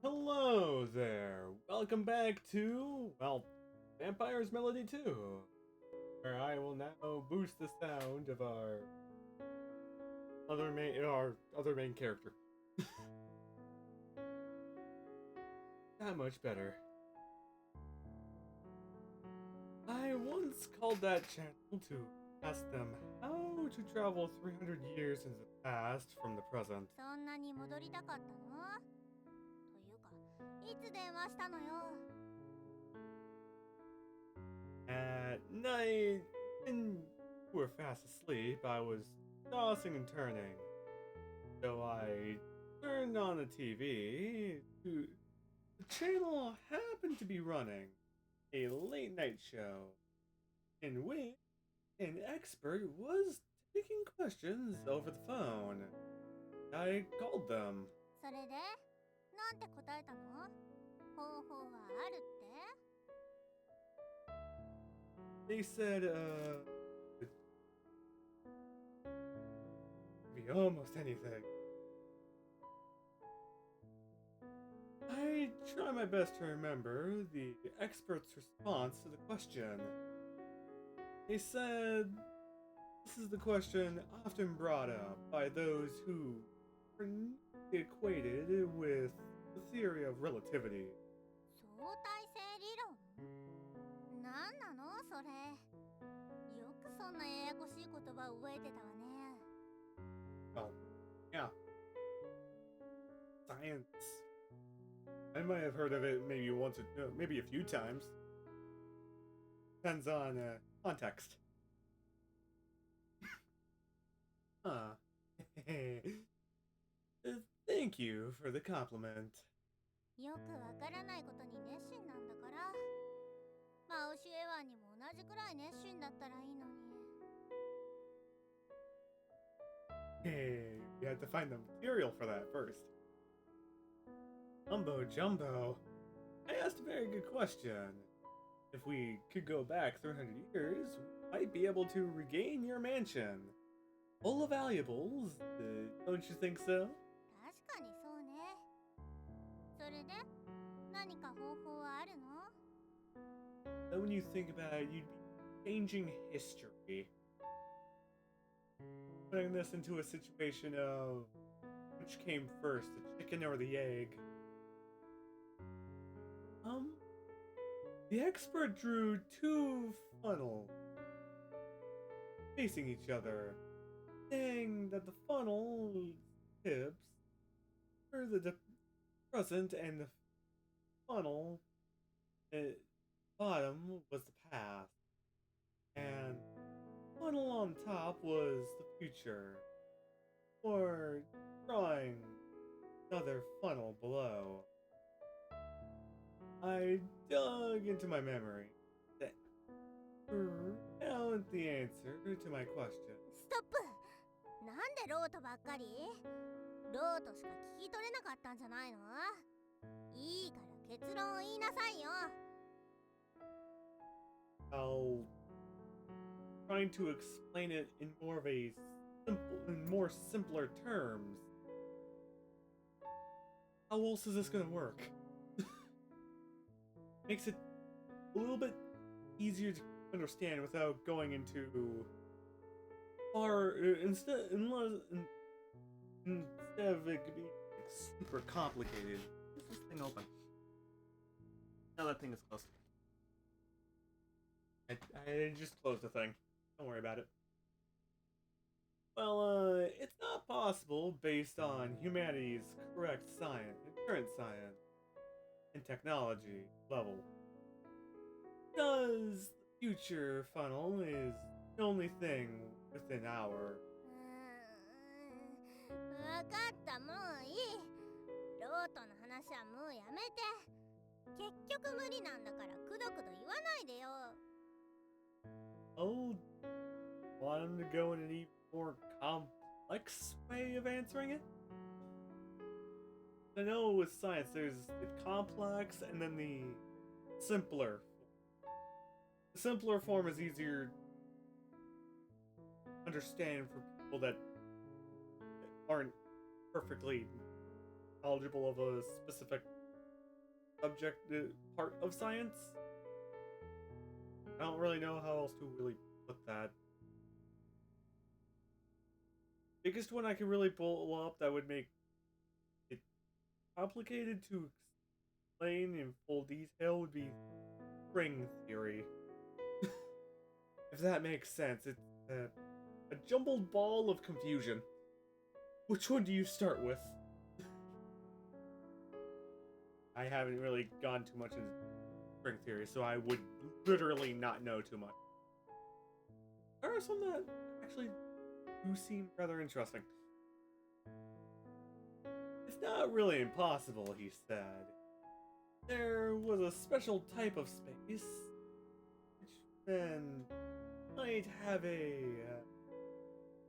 Hello there! Welcome back to, well, Vampire's Melody 2, where I will now boost the sound of our other main character. That much better. I once called that channel to ask them how to travel 300 years into the past from the present. そんなに戻りたかったの？というか、いつ電話したのよ。At night, when you were fast asleep, I was tossing and turning. So I turned on the TV. The channel happened to be running a late night show in which an expert was taking questions over the phone. I called them. それで、なんて答えたの？方法はあるって？ They said, could be almost anything. I try my best to remember the expert's response to the question. They said this is the question often brought up by those who are equated with the theory of relativity. 相対性理論？なんなのそれ？よくそんなややこしい言葉覚えてたわね。Oh, yeah. Science. I might have heard of it maybe once or maybe a few times. Depends on context. Huh. Thank you for the compliment. よくわからないことに熱心なんだから。マウシエワンにも同じくらい熱心だったらいいのに。Hey, you had to find the material for that first. Mumbo Jumbo. I asked a very good question. If we could go back 300 years, we might be able to regain your mansion. Full of valuables, don't you think so? 確かにそうね。それで、何か方法はあるの？ Then when you think about it, you'd be changing history. Putting this into a situation of which came first, the chicken or the egg. The expert drew two funnels facing each other, saying that the funnel tips were the present and the funnel bottom was the past, and funnel on top was the future, or drawing another funnel below. I dug into my memory and found the answer to my question. ストップ！なんでロートばっかり？ロートしか聞き取れなかったんじゃないの？いいから結論を言いなさいよ。I'll trying to explain it in more simpler terms. How else is this gonna work? Makes it a little bit easier to understand without going into instead of it could be super complicated. Is this thing open? No, that thing is closed. I just closed the thing. Don't worry about it. Well, it's not possible based on humanity's current science, and technology level. Because the future funnel is the only thing within our. わかった、もういい。ロートの話はもうやめて。結局無理なんだからくどくど言わないでよ。Oh, want him to go in an even more complex way of answering it? I know with science there's the complex and then the simpler. The simpler form is easier to understand for people that aren't perfectly knowledgeable of a specific subject part of science. I don't really know how else to really put that. Biggest one I could really pull up that would make it complicated to explain in full detail would be string theory. If that makes sense, it's a jumbled ball of confusion. Which one do you start with? I haven't really gone too much into string theory, so I would literally not know too much. There are some that actually do seem rather interesting. It's not really impossible, he said. There was a special type of space which then might have a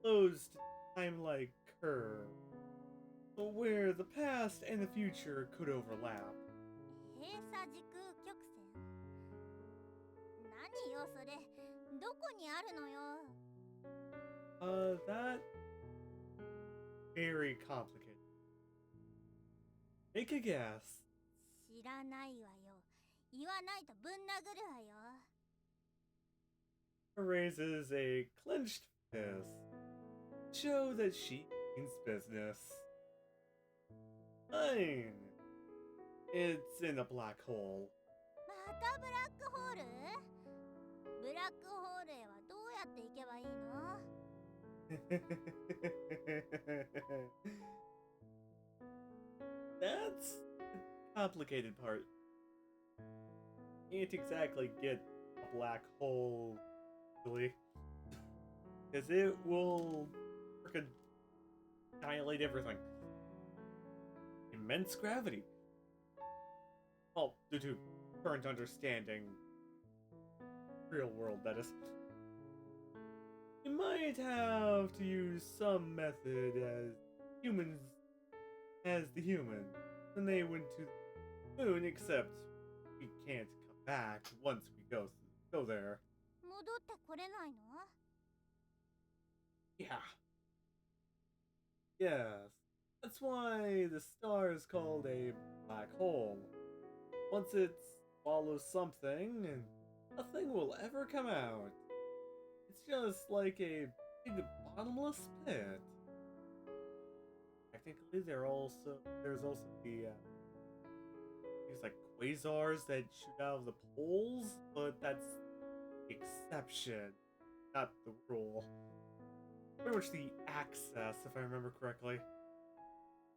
closed time-like curve, but where the past and the future could overlap. 閉鎖時空曲線。何よそれ。どこにあるのよ。That very complicated. Make a guess. 知らないわよ。言わないとぶん殴るわよ。Raises a clenched fist. Show that she means business. Fine. It's in a black hole. またブラックホール？ブラックホールへはどうやって行けばいいの？That's the complicated part. Can't exactly get a black hole, really, because it will freaking annihilate everything. Immense gravity. Well, due to current understanding, real world, that is. You might have to use some method as humans, as the human, when they went to the moon, except we can't come back once we go there. 戻ってこれないの？ Yeah. Yes. That's why the star is called a black hole. Once it swallows something, nothing will ever come out. It's just like a big bottomless pit. Technically, there's also the these like quasars that shoot out of the poles, but that's the exception, not the rule. Pretty much the access, if I remember correctly.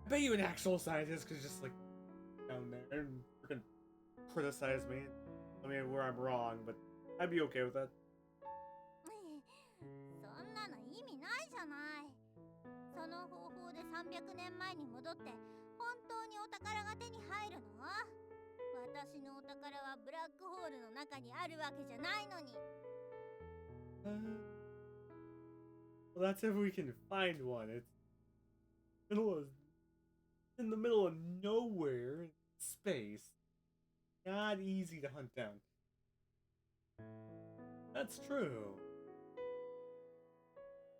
I bet you an actual scientist could just like down there and freaking criticize me. I mean, where I'm wrong, but I'd be okay with that. そんなの意味ないじゃない。その方法で300年前に戻って本当にお宝が手に入るの？私のお宝はブラックホールの中にあるわけじゃないのに。Well, that's if we can find one. It's in the middle of nowhere in space. Not easy to hunt down. That's true.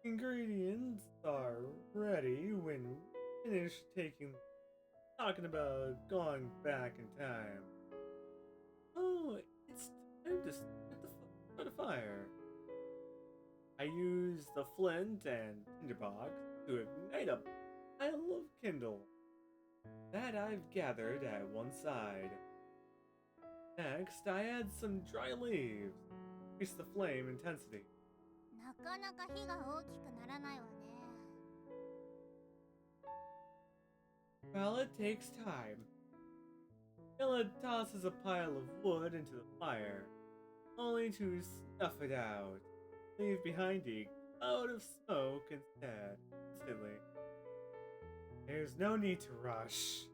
Ingredients are ready when finished talking about going back in time. Oh, it's time to start the fire. I use the flint and tinderbox to ignite a pile of kindle that I've gathered at one side. Next, I add some dry leaves. Increase the flame intensity. なかなか火が大きくならないわね。Well, it takes time. Ella tosses a pile of wood into the fire, only to snuff it out. Leave behind a cloud of smoke instead. Instantly. There's no need to rush.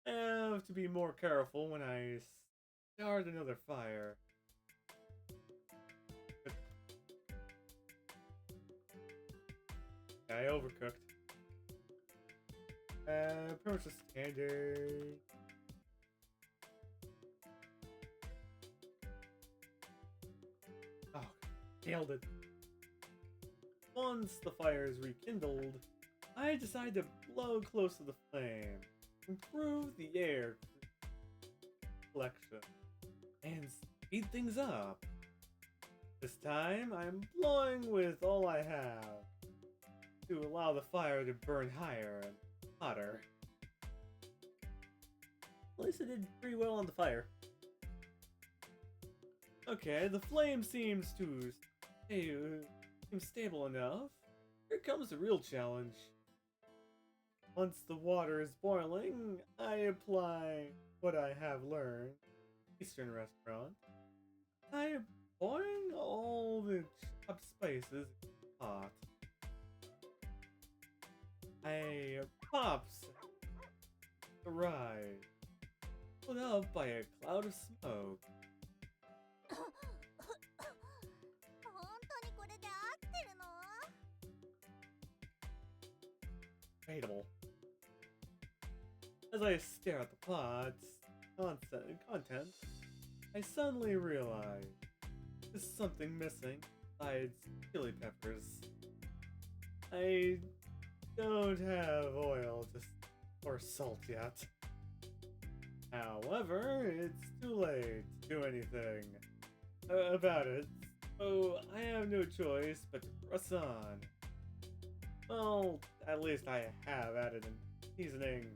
I have to be more careful when I start another fire. I overcooked. Pretty much the standard. Oh, nailed it. Once the fire is rekindled, I decide to blow close to the flame. Improve the air collection and speed things up. This time, I'm blowing with all I have to allow the fire to burn higher and hotter. At least it did pretty well on the fire. Okay, the flame seems to seem stable enough. Here comes the real challenge. Once the water is boiling, I apply what I have learned. Eastern restaurant. I boil all the chopped spices in the pot. I pops arrive, put up by a cloud of smoke. 本当にこれで合ってるの？ Debatable. As I stare at the pot's content, I suddenly realize there's something missing besides chili peppers. I don't have oil or salt yet. However, it's too late to do anything about it, so I have no choice but to press on. Well, at least I have added in seasoning,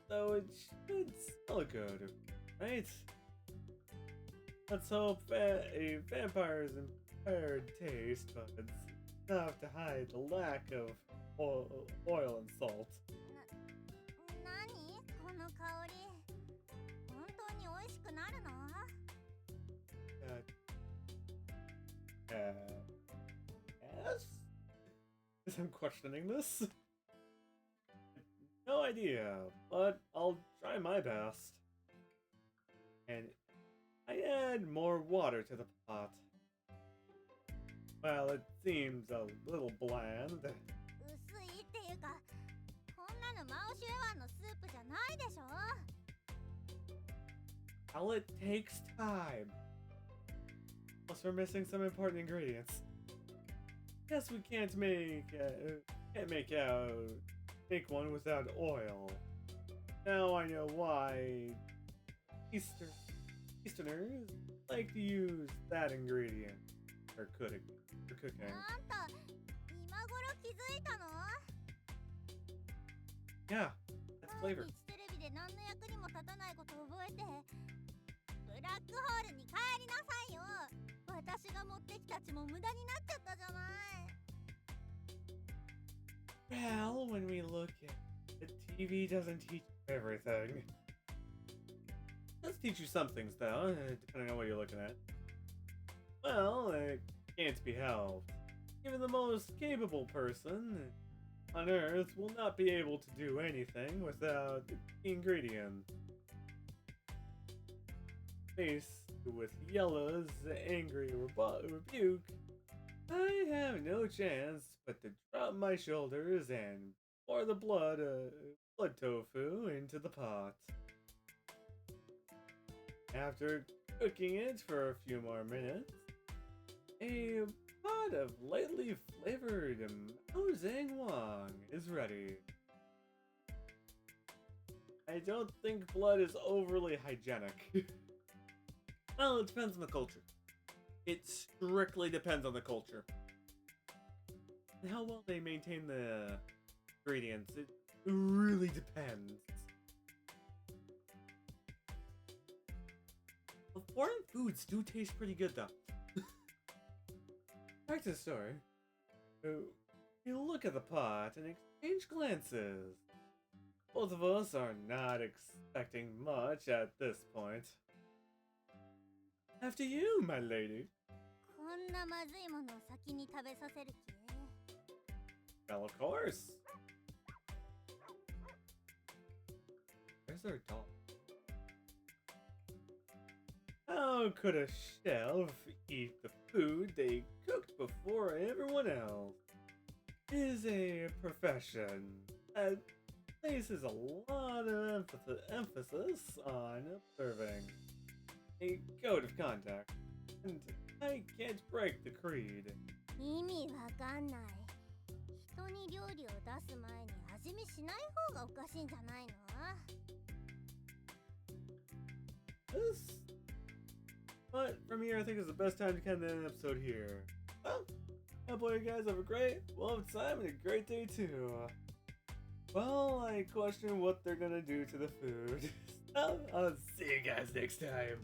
so it should smell good, right? Let's hope a vampire's impaired taste buds enough to hide the lack of oil and salt. 何この香り？本当に美味しくなるの？ Yes? I'm questioning this. No idea, but I'll try my best. And I add more water to the pot. Well, it seems a little bland. 薄いっていうか、こんなのマオシュエワンのスープじゃないでしょ？ Well, it takes time. Plus, we're missing some important ingredients. Guess we can't make one without oil. Now I know why Easterners like to use that ingredient for cooking. あんた、今頃気づいたの？ Yeah, that's 毎 flavor. 日テレビで何の役にも立たないことを覚えて、ブラックホールに帰りなさいよ。私が持ってきた血も無駄になっちゃったじゃない。 Well, when we look at it, the TV doesn't teach you everything. It does teach you some things, though, depending on what you're looking at. Well, it can't be helped. Even the most capable person on Earth will not be able to do anything without the ingredient. Faced with Yella's angry rebuke, I have no chance but to drop my shoulders and pour the blood tofu into the pot. After cooking it for a few more minutes, a pot of lightly flavored Mao Zhang Wang is ready. I don't think blood is overly hygienic. Well, it depends on the culture. It strictly depends on the culture. And how well they maintain the ingredients. It really depends. Foreign foods do taste pretty good, though. Back to the story. We look at the pot and exchange glances. Both of us are not expecting much at this point. After you, my lady. こんなまずいものを先に食べさせる気？ Well, of course. Where's our dog? How could a chef eat the food they cooked before everyone else? It is a profession that places a lot of emphasis on observing a code of conduct, and I can't break the creed. 意味わかんない。人に料理を出す前に味見しない方がおかしいんじゃないの？ this. But from here, I think it's the best time to end the episode here. Well, I hope you guys have a great, well time and a great day too. Well, I question what they're gonna do to the food. So, I'll see you guys next time.